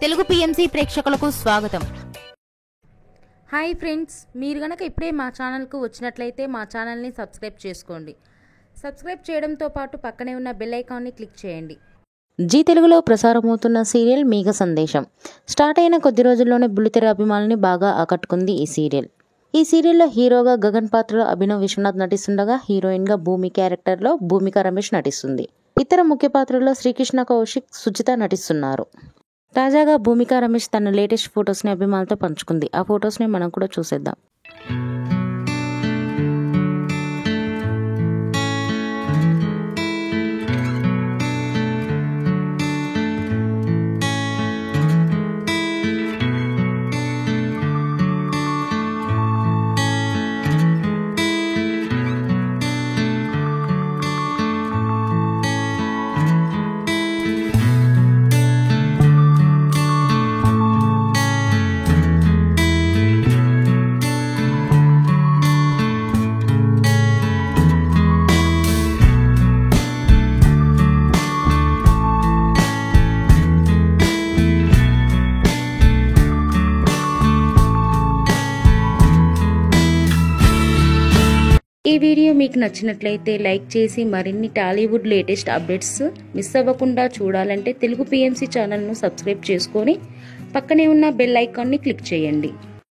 Telugu PMC ప్రేక్షకులకు స్వాగతం. Hi friends, మీరు గనక ఇప్పుడే మా ఛానల్కు వచ్చినట్లయితే మా ఛానల్ని సబ్స్క్రైబ్ చేసుకోండి. సబ్స్క్రైబ్ చేయడంతో పాటు పక్కనే ఉన్న బెల్ ఐకాన్ని క్లిక్ చేయండి. జీ తెలుగులో ప్రసారమవుతున్న సీరియల్ మేఘ సందేశం స్టార్ట్ అయిన కొద్ది రోజుల్లోనే బుల్లితెర అభిమానుల్ని బాగా ఆకట్టుకుంది ఈ సీరియల్. ఈ సీరియల్లో హీరోగా గగన్ పాత్రలో అభినవ్ విశ్వనాథ్ నటిస్తుండగా హీరోయిన్గా భూమి క్యారెక్టర్లో భూమిక రమేష్ నటిస్తుంది. ఇతర ముఖ్య పాత్రల్లో శ్రీకృష్ణ కౌశిక్, సుచిత నటిస్తున్నారు. తాజాగా భూమిక రమేష్ తన లేటెస్ట్ ఫొటోస్ని అభిమానులతో పంచుకుంది. ఆ ఫొటోస్ని మనం కూడా చూసేద్దాం. ఈ వీడియో మీకు నచ్చినట్లయితే లైక్ చేసి మరిన్ని టాలీవుడ్ లేటెస్ట్ అప్డేట్స్ మిస్ అవ్వకుండా చూడాలంటే తెలుగు పిఎంసి ఛానల్ను సబ్స్క్రైబ్ చేసుకొని పక్కనే ఉన్న బెల్ ఐకాన్ని క్లిక్ చేయండి.